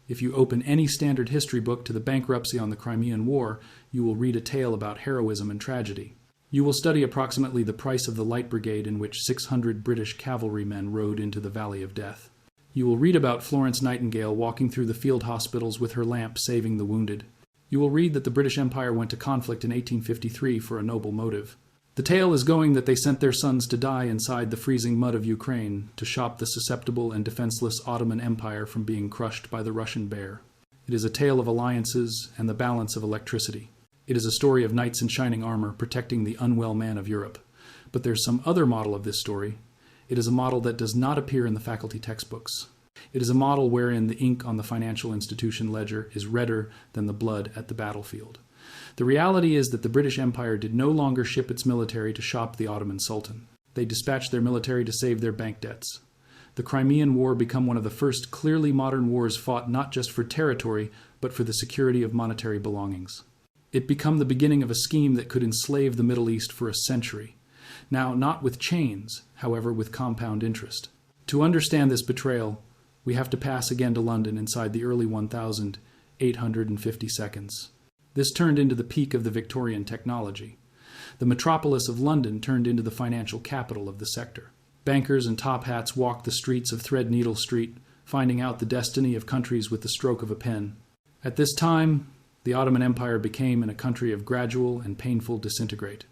If you open any standard history book to the bankruptcy on the Crimean War, you will read a tale about heroism and tragedy. You will study approximately the price of the Light Brigade in which 600 British cavalrymen rode into the Valley of Death. You will read about Florence Nightingale walking through the field hospitals with her lamp saving the wounded. You will read that the British Empire went to conflict in 1853 for a noble motive. The tale is going that they sent their sons to die inside the freezing mud of Ukraine to stop the susceptible and defenseless Ottoman Empire from being crushed by the Russian bear. It is a tale of alliances and the balance of electricity. It is a story of knights in shining armor protecting the unwell man of Europe. But there's some other model of this story. It is a model that does not appear in the faculty textbooks. It is a model wherein the ink on the financial institution ledger is redder than the blood at the battlefield. The reality is that the British Empire did no longer ship its military to shop the Ottoman Sultan. They dispatched their military to save their bank debts. The Crimean War became one of the first clearly modern wars fought not just for territory, but for the security of monetary belongings. It became the beginning of a scheme that could enslave the Middle East for a century. Now, not with chains, however, with compound interest. To understand this betrayal, we have to pass again to London inside the early 1850 seconds. This turned into the peak of the Victorian technology. The metropolis of London turned into the financial capital of the sector. Bankers and top hats walked the streets of Threadneedle Street, finding out the destiny of countries with the stroke of a pen. At this time, the Ottoman Empire became a country of gradual and painful disintegrate.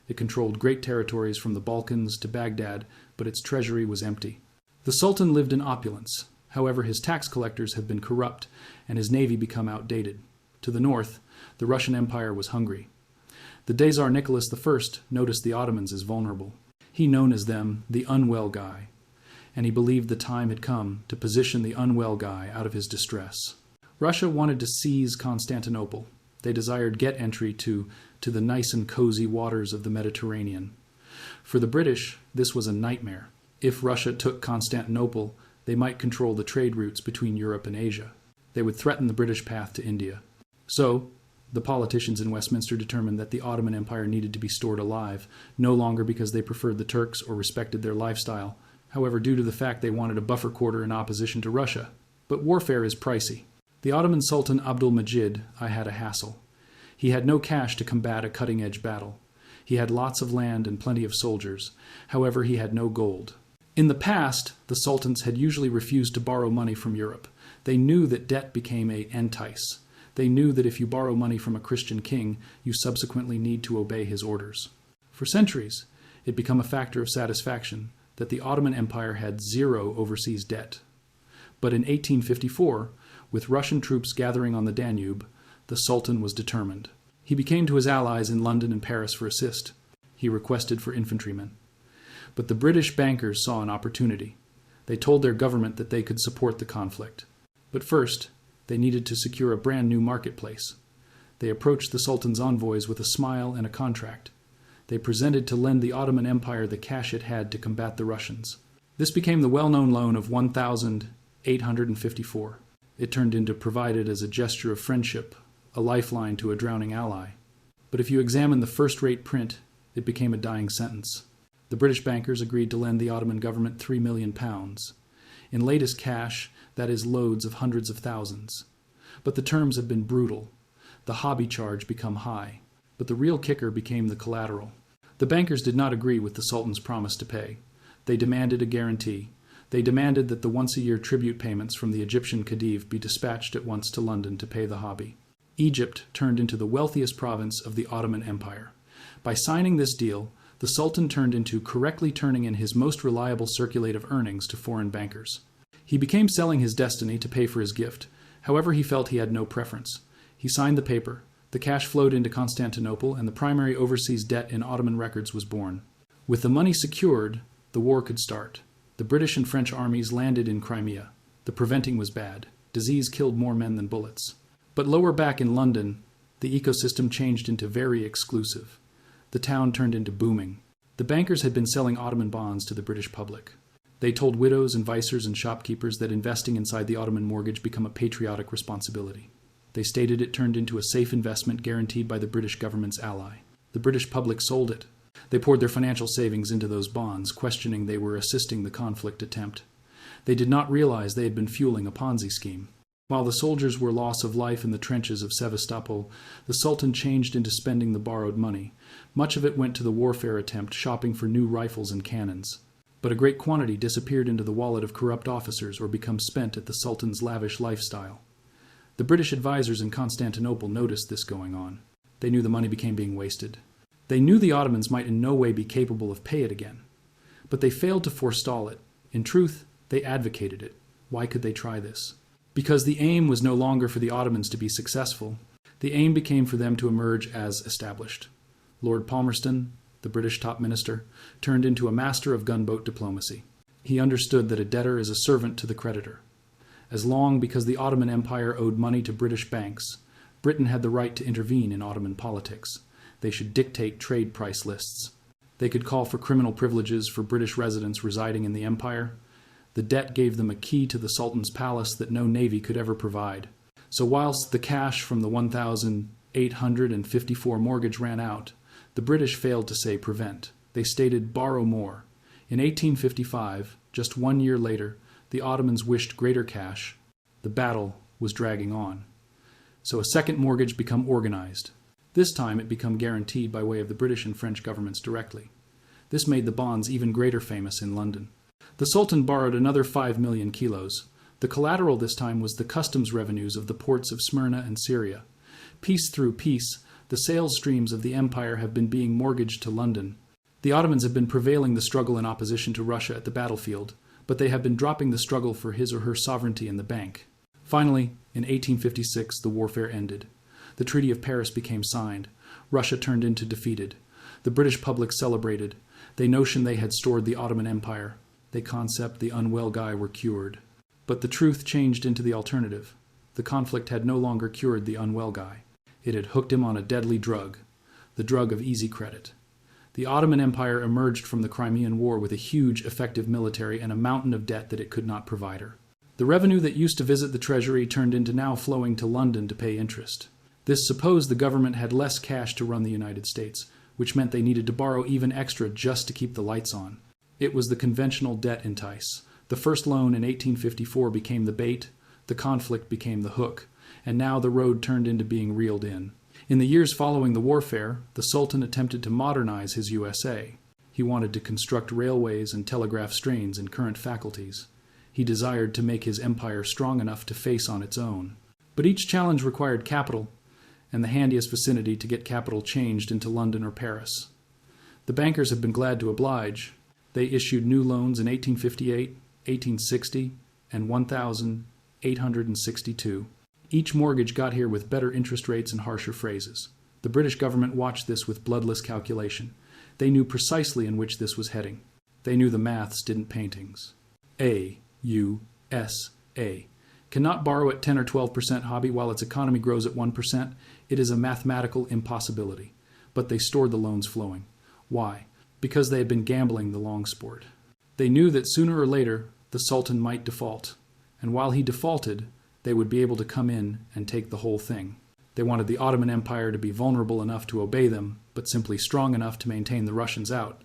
It controlled great territories from the Balkans to Baghdad, but its treasury was empty. The Sultan lived in opulence. However, his tax collectors had been corrupt, and his navy become outdated. To the north, the Russian Empire was hungry. The Tsar Nicholas I noticed the Ottomans as vulnerable. He known as them the unwell guy, and he believed the time had come to position the unwell guy out of his distress. Russia wanted to seize Constantinople. They desired get entry to the nice and cozy waters of the Mediterranean. For the British, this was a nightmare. If Russia took Constantinople, they might control the trade routes between Europe and Asia. They would threaten the British path to India. So, the politicians in Westminster determined that the Ottoman Empire needed to be stored alive, no longer because they preferred the Turks or respected their lifestyle, however due to the fact they wanted a buffer quarter in opposition to Russia. But warfare is pricey. The Ottoman Sultan Abdul-Majid had a hassle. He had no cash to combat a cutting-edge battle. He had lots of land and plenty of soldiers. However, he had no gold. In the past, the sultans had usually refused to borrow money from Europe. They knew that debt became an entice. They knew that if you borrow money from a Christian king, you subsequently need to obey his orders. For centuries, it became a factor of satisfaction that the Ottoman Empire had zero overseas debt. But in 1854, with Russian troops gathering on the Danube, the Sultan was determined. He became to his allies in London and Paris for assist. He requested for infantrymen. But the British bankers saw an opportunity. They told their government that they could support the conflict. But first, they needed to secure a brand new marketplace. They approached the Sultan's envoys with a smile and a contract. They presented to lend the Ottoman Empire the cash it had to combat the Russians. This became the well-known loan of 1,854. It turned into provided as a gesture of friendship, a lifeline to a drowning ally. But if you examine the first-rate print, it became a dying sentence. The British bankers agreed to lend the Ottoman government £3 million. In latest cash, that is loads of hundreds of thousands. But the terms had been brutal. The hobby charge became high. But the real kicker became the collateral. The bankers did not agree with the Sultan's promise to pay. They demanded a guarantee. They demanded that the once-a-year tribute payments from the Egyptian Khedive be dispatched at once to London to pay the hobby. Egypt turned into the wealthiest province of the Ottoman Empire. By signing this deal, the Sultan turned into correctly turning in his most reliable circulate of earnings to foreign bankers. He became selling his destiny to pay for his gift. However, he felt he had no preference. He signed the paper. The cash flowed into Constantinople, and the primary overseas debt in Ottoman records was born. With the money secured, the war could start. The British and French armies landed in Crimea. The preventing was bad. Disease killed more men than bullets. But lower back in London, the ecosystem changed into very exclusive. The town turned into booming. The bankers had been selling Ottoman bonds to the British public. They told widows and vicers and shopkeepers that investing inside the Ottoman mortgage became a patriotic responsibility. They stated it turned into a safe investment guaranteed by the British government's ally. The British public sold it. They poured their financial savings into those bonds, questioning they were assisting the conflict attempt. They did not realize they had been fueling a Ponzi scheme. While the soldiers were loss of life in the trenches of Sevastopol, the Sultan changed into spending the borrowed money. Much of it went to the warfare attempt, shopping for new rifles and cannons. But a great quantity disappeared into the wallet of corrupt officers or became spent at the Sultan's lavish lifestyle. The British advisors in Constantinople noticed this going on. They knew the money became being wasted. They knew the Ottomans might in no way be capable of paying it again. But they failed to forestall it. In truth, they advocated it. Why could they try this? Because the aim was no longer for the Ottomans to be successful. The aim became for them to emerge as established. Lord Palmerston, the British top minister, turned into a master of gunboat diplomacy. He understood that a debtor is a servant to the creditor. As long because the Ottoman Empire owed money to British banks, Britain had the right to intervene in Ottoman politics. They should dictate trade price lists. They could call for criminal privileges for British residents residing in the empire. The debt gave them a key to the Sultan's palace that no navy could ever provide. So whilst the cash from the 1,854 mortgage ran out, the British failed to say prevent. They stated borrow more. In 1855, just 1 year later, the Ottomans wished greater cash. The battle was dragging on. So a second mortgage became organized. This time it became guaranteed by way of the British and French governments directly. This made the bonds even greater famous in London. The Sultan borrowed another 5 million kilos. The collateral this time was the customs revenues of the ports of Smyrna and Syria. Piece through piece, the sales streams of the empire have been being mortgaged to London. The Ottomans have been prevailing the struggle in opposition to Russia at the battlefield, but they have been dropping the struggle for his or her sovereignty in the bank. Finally, in 1856, the warfare ended. The Treaty of Paris became signed. Russia turned into defeated. The British public celebrated. They notion they had stored the Ottoman Empire. They concept the unwell guy were cured. But the truth changed into the alternative. The conflict had no longer cured the unwell guy. It had hooked him on a deadly drug, the drug of easy credit. The Ottoman Empire emerged from the Crimean War with a huge, effective military and a mountain of debt that it could not provide her. The revenue that used to visit the treasury turned into now flowing to London to pay interest. This supposed the government had less cash to run the United States, which meant they needed to borrow even extra just to keep the lights on. It was the conventional debt entice. The first loan in 1854 became the bait, the conflict became the hook, and now the road turned into being reeled in. In the years following the warfare, the Sultan attempted to modernize his USA. He wanted to construct railways and telegraph strains in current faculties. He desired to make his empire strong enough to face on its own. But each challenge required capital, and the handiest vicinity to get capital changed into London or Paris. The bankers have been glad to oblige. They issued new loans in 1858, 1860, and 1862. Each mortgage got here with better interest rates and harsher phrases. The British government watched this with bloodless calculation. They knew precisely in which this was heading. They knew the maths didn't paintings. A-U-S-A. Cannot borrow at 10 or 12% hobby while its economy grows at 1%. It is a mathematical impossibility. But they stored the loans flowing. Why? Because they had been gambling the long sport. They knew that sooner or later the Sultan might default, and while he defaulted, they would be able to come in and take the whole thing. They wanted the Ottoman Empire to be vulnerable enough to obey them, but simply strong enough to maintain the Russians out.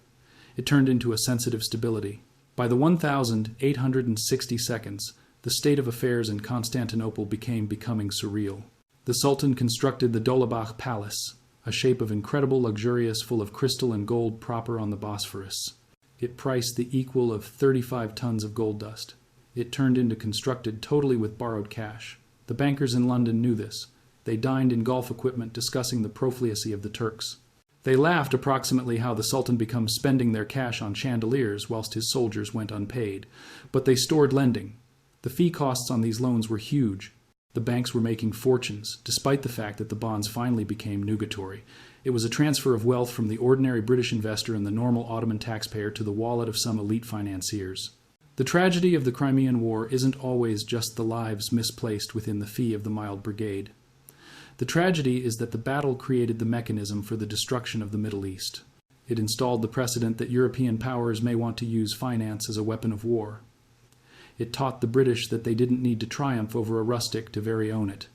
It turned into a sensitive stability. By the 1,860 seconds, the state of affairs in Constantinople becoming surreal. The Sultan constructed the Dolabagh Palace, a shape of incredible luxurious full of crystal and gold proper on the Bosphorus. It priced the equal of 35 tons of gold dust. It turned into constructed totally with borrowed cash. The bankers in London knew this. They dined in golf equipment discussing the profligacy of the Turks. They laughed approximately how the Sultan becomes spending their cash on chandeliers whilst his soldiers went unpaid. But they stored lending. The fee costs on these loans were huge. The banks were making fortunes, despite the fact that the bonds finally became nugatory. It was a transfer of wealth from the ordinary British investor and the normal Ottoman taxpayer to the wallet of some elite financiers. The tragedy of the Crimean War isn't always just the lives misplaced within the fee of the mild brigade. The tragedy is that the battle created the mechanism for the destruction of the Middle East. It installed the precedent that European powers may want to use finance as a weapon of war. It taught the British that they didn't need to triumph over a rustic to very own it.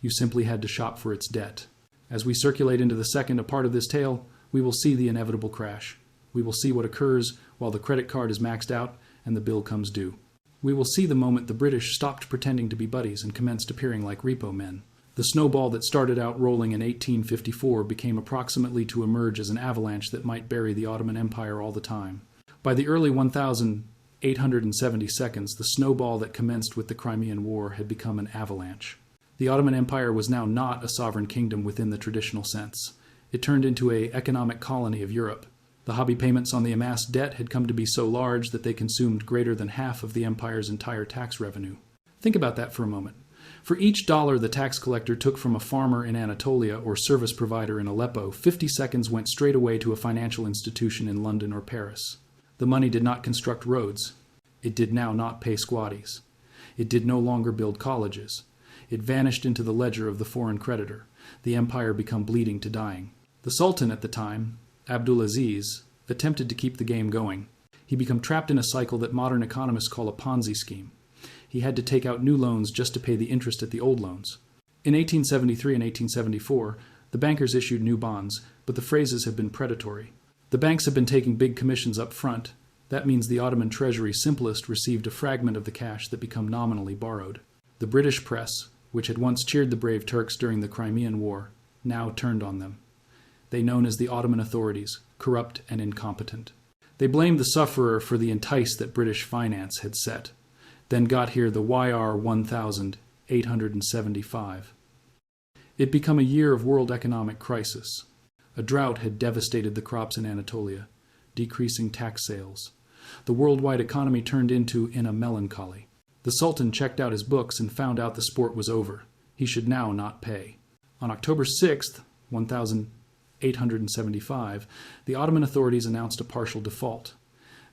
You simply had to shop for its debt. As we circulate into the second part of this tale, we will see the inevitable crash. We will see what occurs while the credit card is maxed out and the bill comes due. We will see the moment the British stopped pretending to be buddies and commenced appearing like repo men. The snowball that started out rolling in 1854 became approximately to emerge as an avalanche that might bury the Ottoman Empire all the time. By the early 1872, the snowball that commenced with the Crimean War had become an avalanche. The Ottoman Empire was now not a sovereign kingdom within the traditional sense. It turned into an economic colony of Europe. The hobby payments on the amassed debt had come to be so large that they consumed greater than half of the empire's entire tax revenue. Think about that for a moment. For each dollar the tax collector took from a farmer in Anatolia or service provider in Aleppo, 50 seconds went straight away to a financial institution in London or Paris. The money did not construct roads. It did now not pay squatties. It did no longer build colleges. It vanished into the ledger of the foreign creditor. The empire became bleeding to dying. The Sultan at the time, Abdulaziz, attempted to keep the game going. He became trapped in a cycle that modern economists call a Ponzi scheme. He had to take out new loans just to pay the interest at the old loans. In 1873 and 1874, the bankers issued new bonds, but the phrases have been predatory. The banks have been taking big commissions up front. That means the Ottoman treasury simplest received a fragment of the cash that became nominally borrowed. The British press, which had once cheered the brave Turks during the Crimean War, now turned on them. They known as the Ottoman authorities, corrupt and incompetent. They blamed the sufferer for the entice that British finance had set. Then got here the YR 1875. It became a year of world economic crisis. A drought had devastated the crops in Anatolia, decreasing tax sales. The worldwide economy turned into a melancholy. The Sultan checked out his books and found out the sport was over. He should now not pay. On October 6th, 1875, the Ottoman authorities announced a partial default.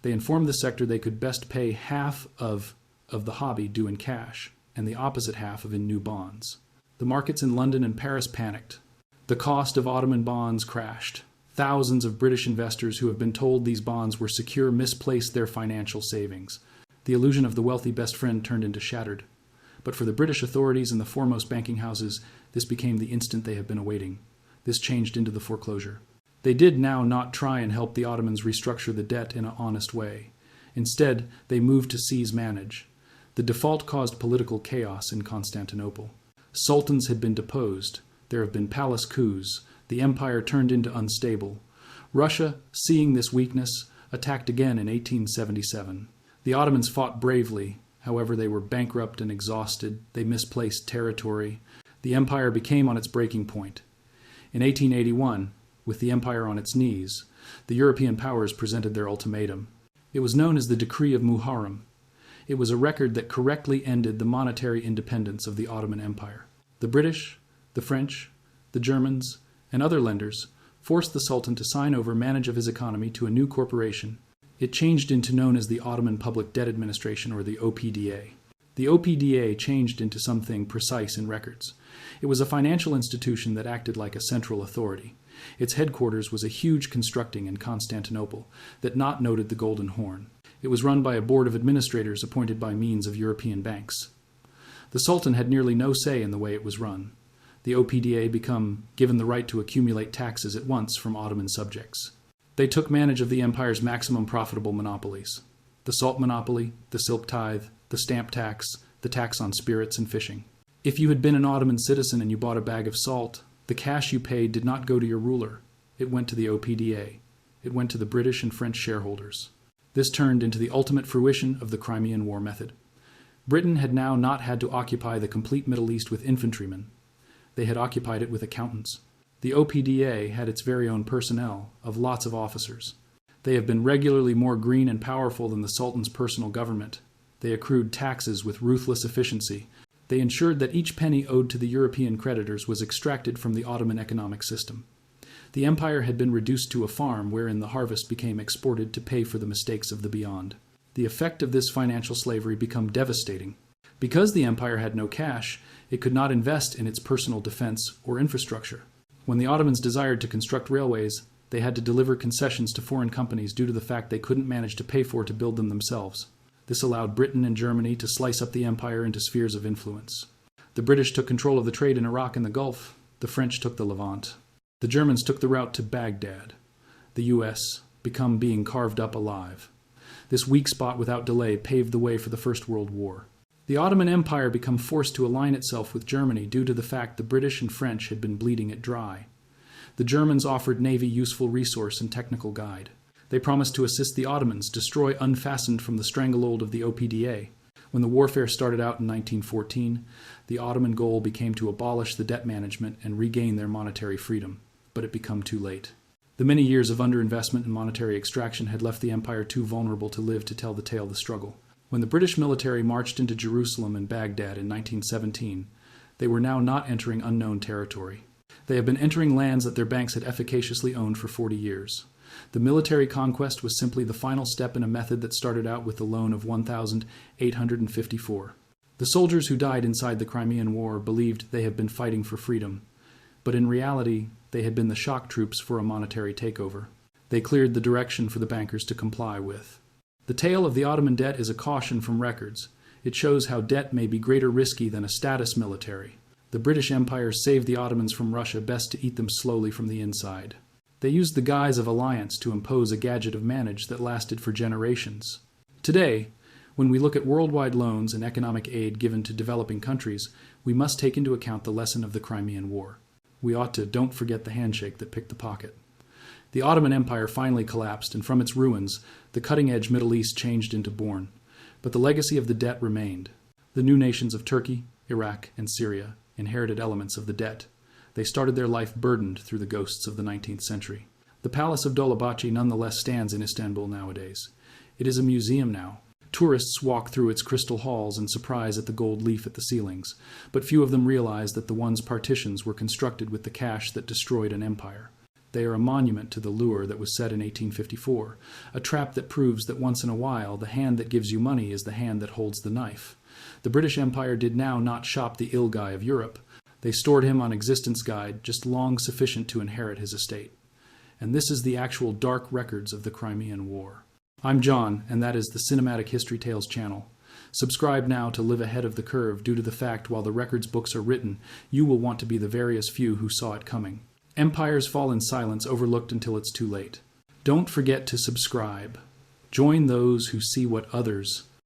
They informed the sector they could best pay half of the hobby due in cash, and the opposite half of in new bonds. The markets in London and Paris panicked. The cost of Ottoman bonds crashed. Thousands of British investors who have been told these bonds were secure misplaced their financial savings. The illusion of the wealthy best friend turned into shattered. But for the British authorities and the foremost banking houses, this became the instant they have been awaiting. This changed into the foreclosure. They did now not try and help the Ottomans restructure the debt in an honest way. Instead, they moved to seize manage. The default caused political chaos in Constantinople. Sultans had been deposed. There have been palace coups. The empire turned into unstable. Russia, seeing this weakness, attacked again in 1877. The Ottomans fought bravely. However, they were bankrupt and exhausted. They misplaced territory. The empire became on its breaking point. In 1881, with the empire on its knees, the European powers presented their ultimatum. It was known as the Decree of Muharrem. It was a record that correctly ended the monetary independence of the Ottoman Empire. The British, the French, the Germans, and other lenders forced the Sultan to sign over manage of his economy to a new corporation. It changed into known as the Ottoman Public Debt Administration, or the OPDA. The OPDA changed into something precise in records. It was a financial institution that acted like a central authority. Its headquarters was a huge constructing in Constantinople that not noted the Golden Horn. It was run by a board of administrators appointed by means of European banks. The Sultan had nearly no say in the way it was run. The OPDA became given the right to accumulate taxes at once from Ottoman subjects. They took manage of the empire's maximum profitable monopolies: the salt monopoly, the silk tithe, the stamp tax, the tax on spirits and fishing. If you had been an Ottoman citizen and you bought a bag of salt, the cash you paid did not go to your ruler. It went to the OPDA. It went to the British and French shareholders. This turned into the ultimate fruition of the Crimean War method. Britain had now not had to occupy the complete Middle East with infantrymen. They had occupied it with accountants. The OPDA had its very own personnel of lots of officers. They have been regularly more green and powerful than the Sultan's personal government. They accrued taxes with ruthless efficiency. They ensured that each penny owed to the European creditors was extracted from the Ottoman economic system. The empire had been reduced to a farm wherein the harvest became exported to pay for the mistakes of the beyond. The effect of this financial slavery became devastating. Because the empire had no cash, it could not invest in its personal defense or infrastructure. When the Ottomans desired to construct railways, they had to deliver concessions to foreign companies due to the fact they couldn't manage to pay for to build them themselves. This allowed Britain and Germany to slice up the empire into spheres of influence. The British took control of the trade in Iraq and the Gulf. The French took the Levant. The Germans took the route to Baghdad. The U.S. being carved up alive. This weak spot without delay paved the way for the First World War. The Ottoman Empire became forced to align itself with Germany due to the fact the British and French had been bleeding it dry. The Germans offered Navy useful resource and technical guide. They promised to assist the Ottomans destroy unfastened from the stranglehold of the OPDA. When the warfare started out in 1914, the Ottoman goal became to abolish the debt management and regain their monetary freedom, but it became too late. The many years of underinvestment in monetary extraction had left the empire too vulnerable to live to tell the tale of the struggle. When the British military marched into Jerusalem and Baghdad in 1917, they were now not entering unknown territory. They had been entering lands that their banks had efficaciously owned for 40 years. The military conquest was simply the final step in a method that started out with the loan of 1,854. The soldiers who died inside the Crimean War believed they had been fighting for freedom, but in reality, they had been the shock troops for a monetary takeover. They cleared the direction for the bankers to comply with. The tale of the Ottoman debt is a caution from records. It shows how debt may be greater risky than a status military. The British Empire saved the Ottomans from Russia best to eat them slowly from the inside. They used the guise of alliance to impose a gadget of manage that lasted for generations. Today, when we look at worldwide loans and economic aid given to developing countries, we must take into account the lesson of the Crimean War. We ought to don't forget the handshake that picked the pocket. The Ottoman Empire finally collapsed, and from its ruins, the cutting-edge Middle East changed into Bourne. But the legacy of the debt remained. The new nations of Turkey, Iraq, and Syria inherited elements of the debt. They started their life burdened through the ghosts of the 19th century. The Palace of Dolabahce nonetheless stands in Istanbul nowadays. It is a museum now. Tourists walk through its crystal halls in surprise at the gold leaf at the ceilings, but few of them realize that the one's partitions were constructed with the cash that destroyed an empire. They are a monument to the lure that was set in 1854, a trap that proves that once in a while the hand that gives you money is the hand that holds the knife. The British Empire did now not shop the ill guy of Europe. They stored him on existence guide, just long sufficient to inherit his estate. And this is the actual dark records of the Crimean War. I'm John, and that is the Cinematic History Tales channel. Subscribe now to live ahead of the curve due to the fact while the records books are written, you will want to be the various few who saw it coming. Empires fall in silence, overlooked until it's too late. Don't forget to subscribe. Join those who see what others